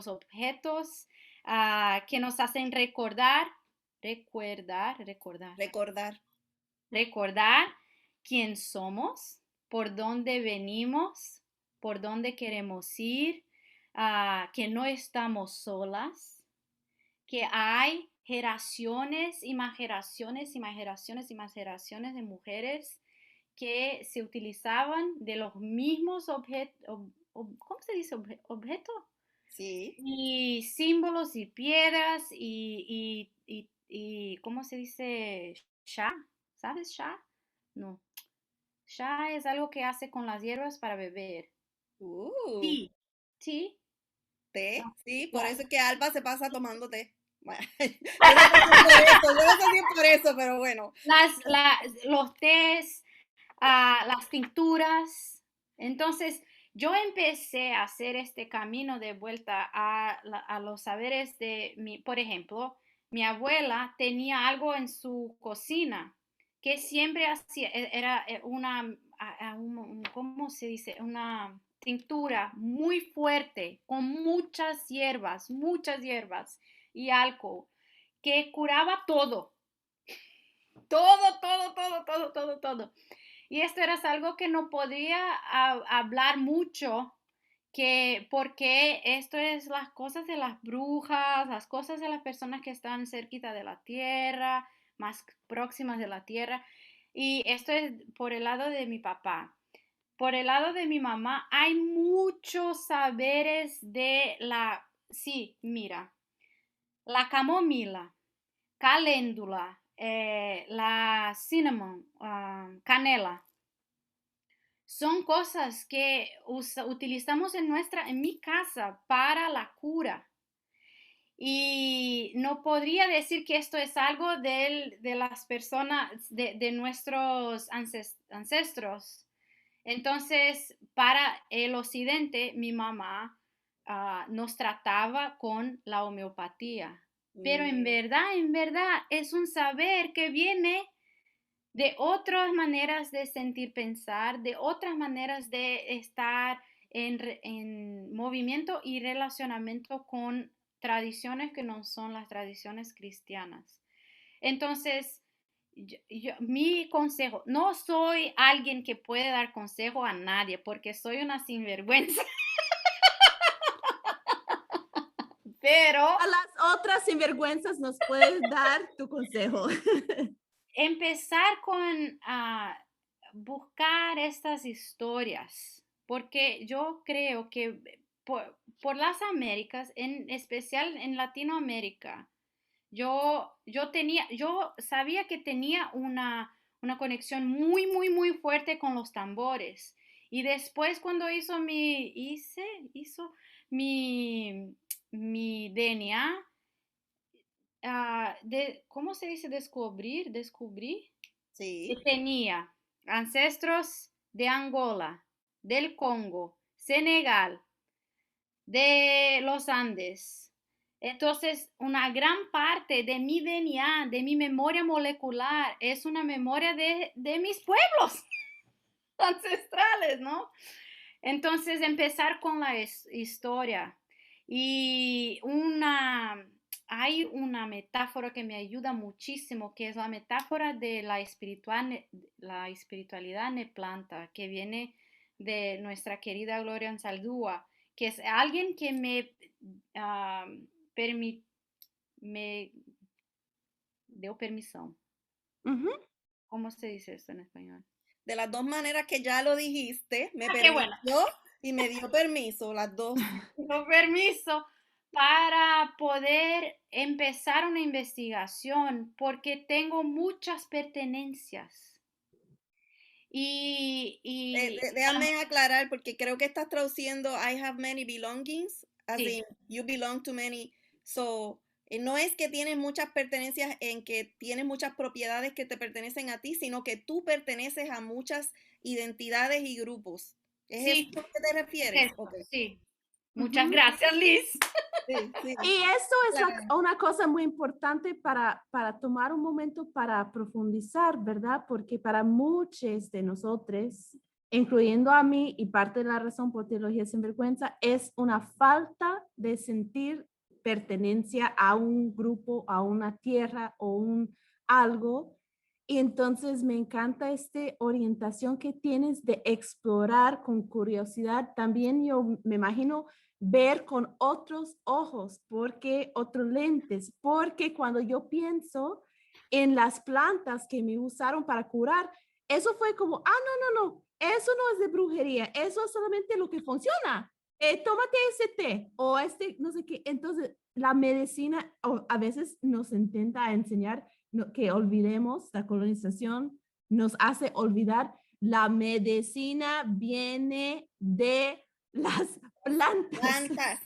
objetos que nos hacen Recordar. recordar quién somos, por dónde venimos, por dónde queremos ir, que no estamos solas, que hay generaciones y más generaciones y más generaciones y más generaciones de mujeres que se utilizaban de los mismos objetos, ¿cómo se dice? Objetos Sí. y símbolos y piedras y ¿cómo se dice? Sha, ¿sabes? Sha, no. Chá es algo que hace con las hierbas para beber. Sí, sí. Té, sí, por La- eso es que Alba se pasa tomando té. Bueno, yo no sé si es por eso, yo no sé si es por eso, pero bueno. los tés, las tinturas. Entonces, yo empecé a hacer este camino de vuelta a los saberes de mi, por ejemplo, mi abuela tenía algo en su cocina que siempre hacía, era ¿cómo se dice? Una tintura muy fuerte, con muchas hierbas y alcohol, que curaba todo, todo. Y esto era algo que no podía hablar mucho, que porque esto es las cosas de las brujas, las cosas de las personas que están cerquita de la tierra, más próximas de la tierra. Y esto es por el lado de mi papá. Por el lado de mi mamá hay muchos saberes de sí, mira, la camomila, caléndula, la cinnamon, canela. Son cosas que utilizamos en mi casa para la cura. Y no podría decir que esto es algo de las personas, de nuestros ancestros. Entonces, para el occidente, mi mamá nos trataba con la homeopatía. Pero en verdad, es un saber que viene de otras maneras de sentir, pensar, de otras maneras de estar en movimiento y relacionamiento con tradiciones que no son las tradiciones cristianas. Entonces, mi consejo, no soy alguien que puede dar consejo a nadie porque soy una sinvergüenza, pero A las otras sinvergüenzas nos puedes dar tu consejo. empezar con buscar estas historias, porque yo creo que por las Américas, en especial en Latinoamérica, yo sabía que tenía una conexión muy fuerte con los tambores. Y después cuando hizo mi DNA, ¿cómo se dice descubrí que Sí. tenía ancestros de Angola, del Congo, Senegal, de los Andes. Entonces, una gran parte de mi DNA, de mi memoria molecular, es una memoria de mis pueblos ancestrales, ¿no? Entonces, empezar con la historia. Y hay una metáfora que me ayuda muchísimo, que es la metáfora de la espiritualidad neplanta, que viene de nuestra querida Gloria Anzaldúa, que es alguien que ah, me dio permisión. ¿Cómo se dice esto en español? De las dos maneras que ya lo dijiste, me Qué bueno. permitió y me dio permiso, las dos. Dio permiso para poder empezar una investigación porque tengo muchas pertenencias. Y Déjame aclarar porque creo que estás traduciendo I have many belongings, as sí, in you belong to many. So, no es que tienes muchas pertenencias en que tienes muchas propiedades que te pertenecen a ti, sino que tú perteneces a muchas identidades y grupos. ¿Es sí, eso a lo que te refieres? eso, Ok. sí. Muchas gracias, Liz. Sí, sí. Y eso es Claro. una cosa muy importante para tomar un momento para profundizar, ¿verdad? Porque para muchos de nosotros, incluyendo a mí y parte de la razón por teología sin vergüenza, es una falta de sentir pertenencia a un grupo, a una tierra o un algo. Y entonces me encanta esta orientación que tienes de explorar con curiosidad. También yo me imagino ver con otros ojos, porque otros lentes, porque cuando yo pienso en las plantas que me usaron para curar, eso fue como, no, eso no es de brujería, eso es solamente lo que funciona. Tómate ese té o no sé qué. Entonces, la medicina a veces nos intenta enseñar que olvidemos la colonización, nos hace olvidar, La medicina viene de las plantas, Plantas.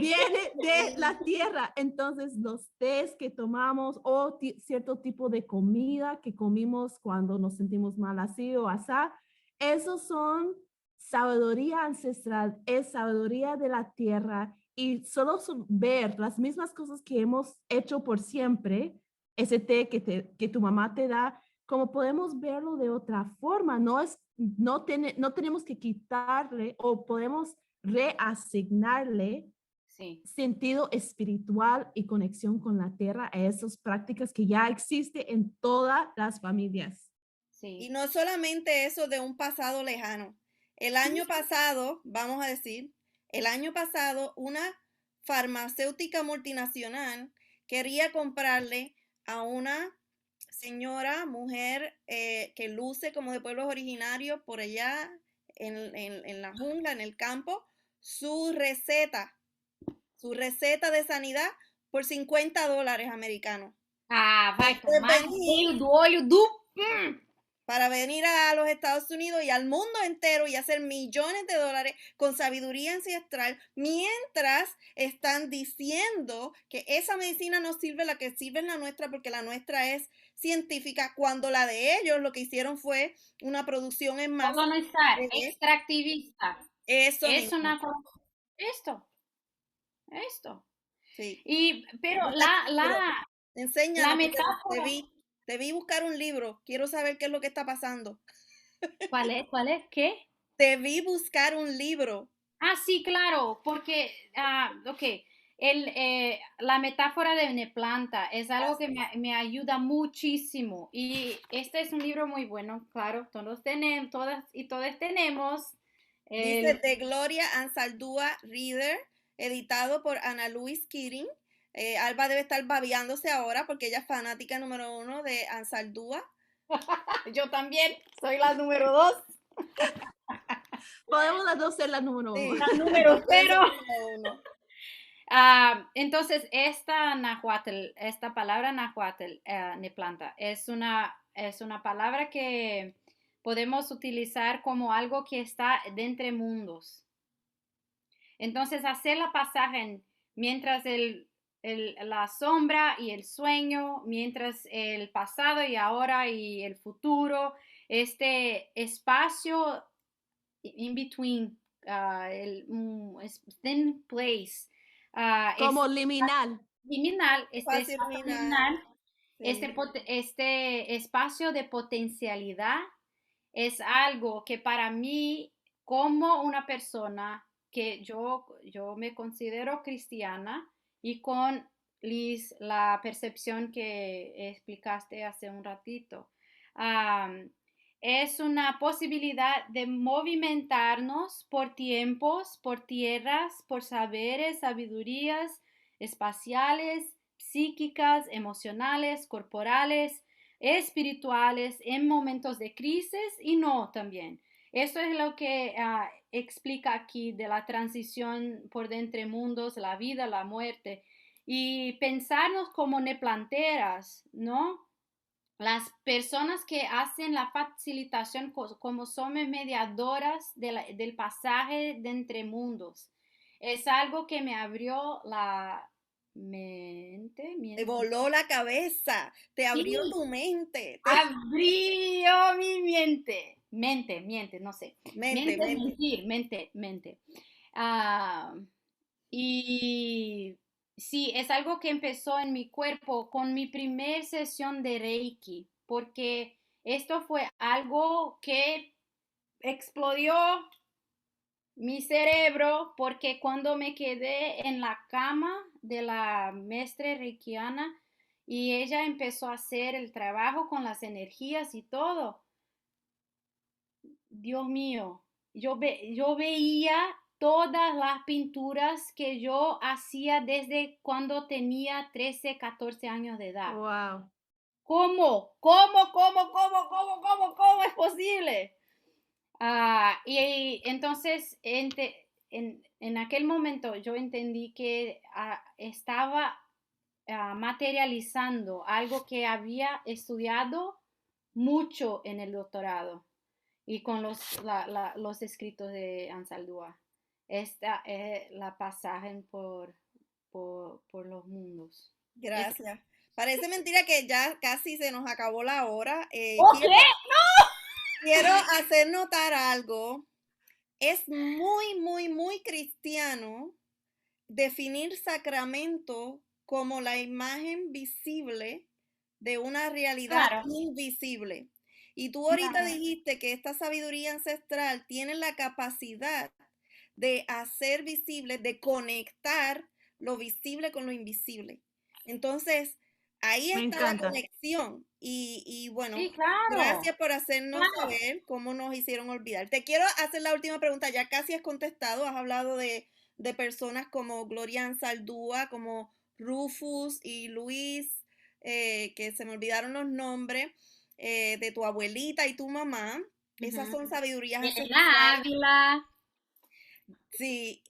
viene de la tierra. Entonces, los tés que tomamos o cierto tipo de comida que comimos cuando nos sentimos mal así o asá, esos son sabiduría ancestral, es sabiduría de la tierra y solo ver las mismas cosas que hemos hecho por siempre, ese té que tu mamá te da, como podemos verlo de otra forma, no tenemos que quitarle o podemos reasignarle Sí. sentido espiritual y conexión con la tierra a esas prácticas que ya existen en todas las familias. Sí. Y no solamente eso de un pasado lejano. El año pasado, vamos a decir, el año pasado una farmacéutica multinacional quería comprarle a una señora, mujer que luce como de pueblos originarios por allá en la jungla, en el campo, su receta de sanidad por $50 americanos. Vai Para tomar venir, veio do olho do... para venir a los Estados Unidos y al mundo entero y hacer millones de dólares con sabiduría ancestral, mientras están diciendo que esa medicina no sirve, la que sirve es la nuestra, porque la nuestra es científica, cuando la de ellos lo que hicieron fue una producción en masa. Colonizar, extractivista. Eso Es mismo. una cosa... Esto. Sí. Pero Búscate un libro. la Enséñanos, porque metáfora... te vi buscar un libro. Quiero saber qué es lo que está pasando. ¿Cuál es? ¿Cuál es? ¿Qué? Te vi buscar un libro. Sí, claro, porque, ok, la metáfora de una planta es algo que me ayuda muchísimo y este es un libro muy bueno, claro, todos tenemos, todas y todos tenemos. Dice de Gloria Ansaldúa Reader, editado por Ana Luis Keating. Alba debe estar babeándose ahora porque ella es fanática número 1 de Ansaldúa. Yo también soy la número 2. Podemos las dos ser la número 1. Sí, La número 0. número 1. Entonces, esta palabra nahuatl, neplanta, es una palabra que podemos utilizar como algo que está de entre mundos. Entonces, hacer la pasaje mientras la sombra y el sueño, mientras el pasado y ahora y el futuro, este espacio in between, el thin place, Como liminal. liminal, Fácil espacio mirar. liminal, este espacio de potencialidad es algo que para mí, como una persona que yo me considero cristiana y con Liz, la percepción que explicaste hace un ratito, es una posibilidad de movimentarnos por tiempos, por tierras, por saberes, sabidurías espaciales, psíquicas, emocionales, corporales, espirituales, en momentos de crisis y no también. Esto es lo que explica aquí de la transición por de entre mundos, la vida, la muerte, y pensarnos como neplanteras, ¿no? Las personas que hacen la facilitación como son mediadoras del pasaje de entre mundos. Es algo que me abrió la mente. Te voló la cabeza, te abrió Sí, tu mente. abrió mi mente. Mente, no sé. Mente. Mente. Y sí, es algo que empezó en mi cuerpo con mi primer sesión de Reiki, porque esto fue algo que explodió mi cerebro, porque cuando me quedé en la cama de la maestra reikiana y ella empezó a hacer el trabajo con las energías y todo, Dios mío, yo veía todas las pinturas que yo hacía desde cuando tenía 13, 14 años de edad. Wow. ¿Cómo es posible? Y entonces en aquel momento yo entendí que estaba materializando algo que había estudiado mucho en el doctorado. y con los escritos de Ansaldúa. Esta es la pasaje por los mundos. Gracias. Parece mentira que ya casi se nos acabó la hora. ¿Oh, qué? Quiero hacer notar algo. Es muy, muy, muy cristiano definir sacramento como la imagen visible de una realidad Claro. invisible. Y tú ahorita dijiste que esta sabiduría ancestral tiene la capacidad de hacer visible, de conectar lo visible con lo invisible. Entonces, ahí Me está la encanta. conexión. Y bueno, Sí, claro. gracias por hacernos Claro. saber cómo nos hicieron olvidar. Te quiero hacer la última pregunta. Ya casi has contestado, has hablado de personas como Gloria Ansaldúa, como Rufus y Luis, que se me olvidaron los nombres, de tu abuelita y tu mamá. Esas son sabidurías Elena ancestrales. Ávila. Sí,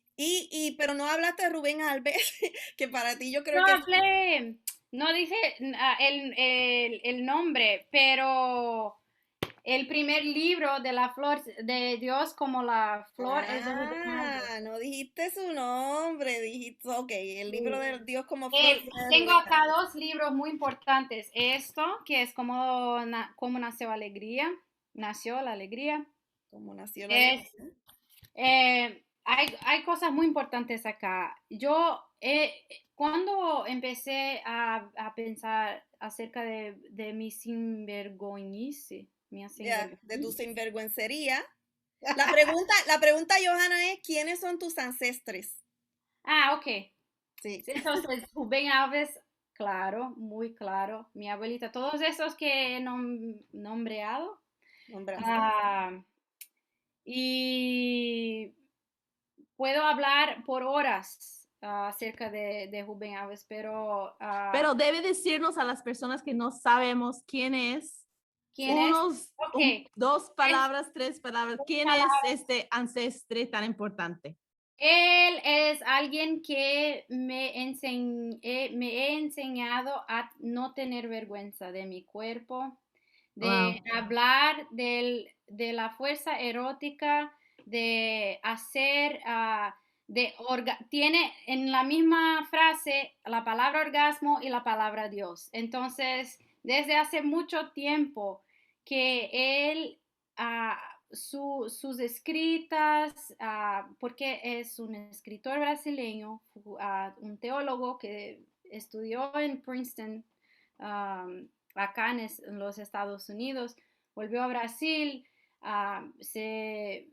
pero no hablaste de Rubén Alves, que para ti yo creo No que hablé, no dije el nombre, pero el primer libro de la flor de Dios como la flor es de Rubén Alves. no dijiste su nombre, dijiste, ok, el libro Sí. de Dios como flor de Tengo Rubén acá Alves. dos libros muy importantes. Esto, que es como nació la alegría. Como nació la Es, alegría. hay cosas muy importantes acá. Yo, cuando empecé a pensar acerca de mi sinvergüenza, Ya, de tu sinvergüencería. La pregunta, Johanna, es ¿quiénes son tus ancestres? Ok. Sí, Entonces, Rubén Alves, claro, muy claro. Mi abuelita, todos esos que he nombreado. nombraste. Ah, y puedo hablar por horas acerca de Rubén Alves, pero Pero debe decirnos a las personas que no sabemos quién es, ¿quién es? Ok, dos es palabras, tres palabras. ¿Quién es este ancestre tan importante? él es alguien que me he enseñado a no tener vergüenza de mi cuerpo, de Wow. hablar de la fuerza erótica, de hacer, tiene en la misma frase la palabra orgasmo y la palabra Dios. Entonces, desde hace mucho tiempo que él, sus escritas, porque es un escritor brasileño, un teólogo que estudió en Princeton, acá en los Estados Unidos, volvió a Brasil, se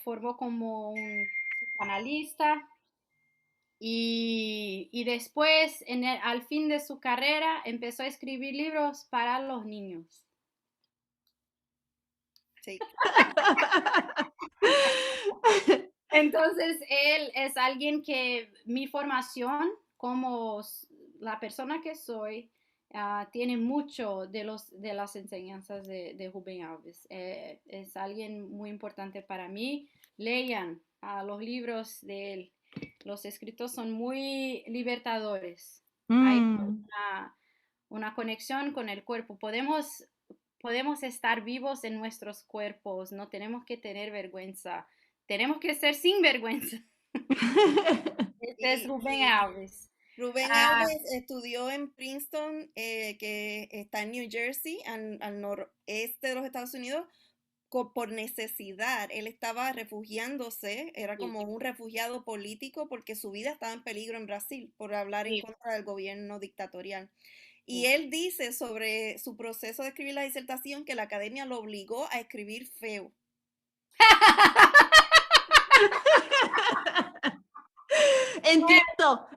formó como un psicoanalista y después, al fin de su carrera, empezó a escribir libros para los niños. Sí. Entonces, él es alguien que mi formación como la persona que soy tiene mucho de las enseñanzas de Rubén Alves. Es alguien muy importante para mí. Lean los libros de él. Los escritos son muy libertadores. Hay una conexión con el cuerpo. Podemos estar vivos en nuestros cuerpos. No tenemos que tener vergüenza. Tenemos que ser sin vergüenza. Este es Rubén Alves. Rubén Alves estudió en Princeton, que está en New Jersey, al noreste de los Estados Unidos, por necesidad. Él estaba refugiándose, era Sí, como un refugiado político porque su vida estaba en peligro en Brasil por hablar en sí, contra del gobierno dictatorial. Y sí. él dice sobre su proceso de escribir la disertación que la academia lo obligó a escribir feo.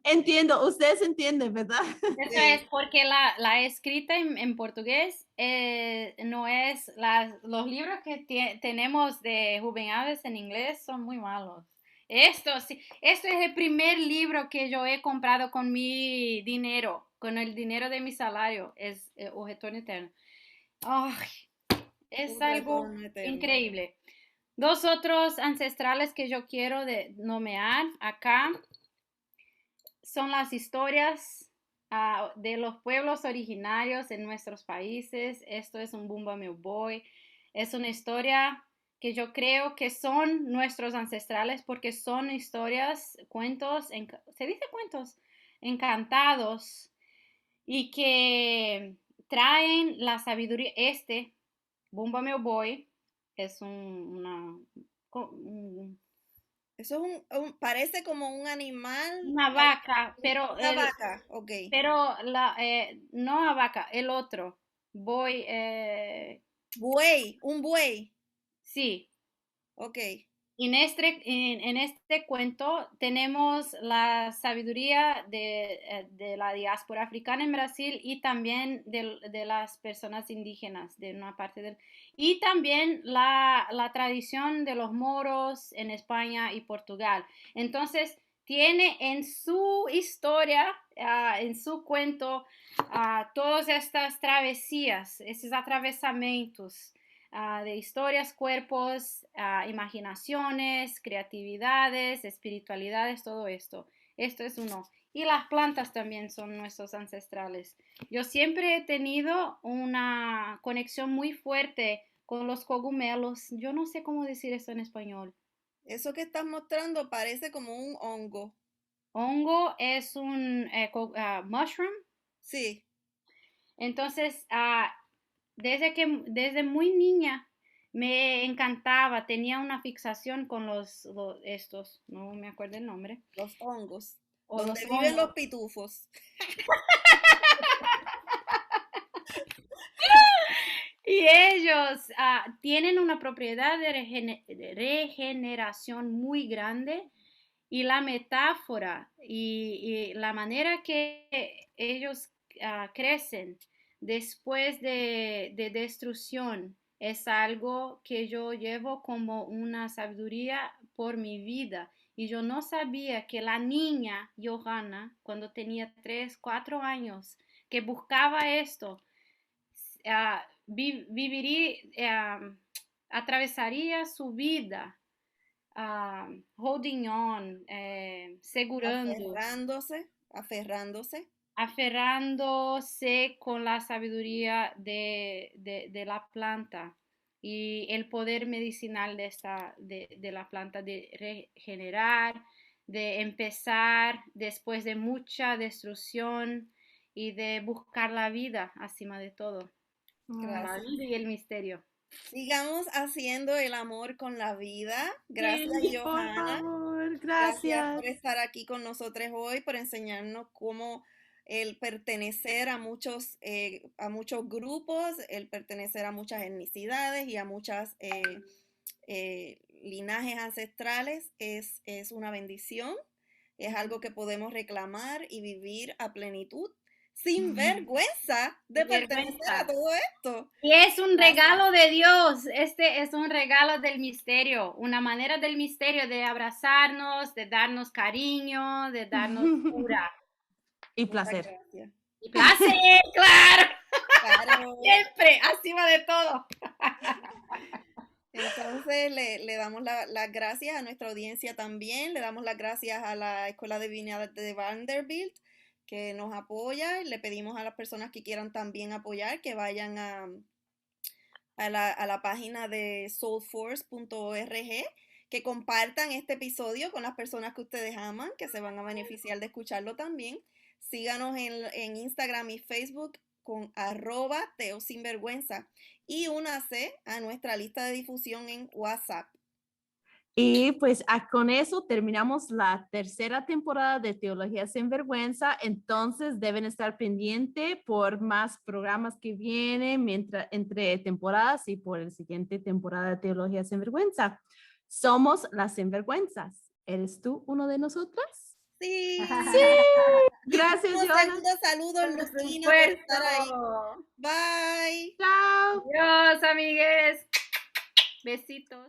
Entiendo, ustedes entienden, ¿verdad? Eso es Sí, porque la escrita en portugués no es, los libros que tenemos de Rubén Alves en inglés son muy malos. Sí, esto es el primer libro que yo he comprado con mi dinero, con el dinero de mi salario, es O Retorno Eterno. Ay, es un algo retorno eterno. increíble. Dos otros ancestrales que yo quiero nomear acá son las historias de los pueblos originarios en nuestros países. Esto es un Bumba Meu Boi. Es una historia que yo creo que son nuestros ancestrales porque son historias, cuentos, se dice cuentos, encantados y que traen la sabiduría. Bumba Meu Boy, es Eso es parece como un animal. una vaca, Una vaca, ok. pero no la vaca, el otro, boy, Buey, un buey. sí. Ok. En este cuento tenemos la sabiduría de la diáspora africana en Brasil y también de las personas indígenas de una parte del... Y también la tradición de los moros en España y Portugal. Entonces, tiene en su historia, en su cuento, todas estas travesías, esos atravesamientos de historias, cuerpos, imaginaciones, creatividades, espiritualidades, todo esto. Esto es uno. Y las plantas también son nuestros ancestrales. Yo siempre he tenido una conexión muy fuerte con los cogumelos. Yo no sé cómo decir eso en español. Eso que estás mostrando parece como un hongo. Hongo es un mushroom. Sí. Entonces, desde muy niña me encantaba, tenía una fixación con estos, no me acuerdo el nombre. Los hongos. O donde los viven hongos. los pitufos. Y ellos tienen una propiedad de regeneración muy grande y la metáfora y la manera que ellos crecen después de destrucción es algo que yo llevo como una sabiduría por mi vida. Y yo no sabía que la niña Johanna, cuando tenía 3, 4 años, que buscaba esto, viviría, atravesaría su vida holding on, segurando, Aferrándose. aferrándose con la sabiduría de la planta y el poder medicinal de la planta de regenerar, de empezar después de mucha destrucción y de buscar la vida encima de todo. La Gracias. vida y el misterio. Sigamos haciendo el amor con la vida. Gracias, Sí, por Johanna. favor, Gracias por gracias. estar aquí con nosotros hoy, por enseñarnos cómo el pertenecer a muchos grupos, el pertenecer a muchas etnicidades y a muchas linajes ancestrales es una bendición, es algo que podemos reclamar y vivir a plenitud sin vergüenza de pertenecer a Vergüenza. todo esto. Y es un Gracias. regalo de Dios, este es un regalo del misterio, una manera del misterio de abrazarnos, de darnos cariño, de darnos cura. Y Muchas placer. gracias. Y placer, claro, Claro. siempre, encima de todo. Entonces le damos las gracias a nuestra audiencia también, le damos las gracias a la Escuela de Divinidad de Vanderbilt que nos apoya y le pedimos a las personas que quieran también apoyar que vayan a la página de soulforce.org, que compartan este episodio con las personas que ustedes aman, que se van a beneficiar de escucharlo también. Síganos en Instagram y Facebook con @teosinvergüenza y únase a nuestra lista de difusión en WhatsApp. Y pues con eso terminamos la tercera temporada de Teología Sin Vergüenza. Entonces deben estar pendientes por más programas que vienen entre temporadas y por la siguiente temporada de Teología Sin Vergüenza. Somos las Sinvergüenzas. ¿Eres tú uno de nosotras? Sí. Sí. Gracias, Johanna. Saludos, Lucina, por estar ahí. Bye. Chao. Adiós, amigues. Besitos.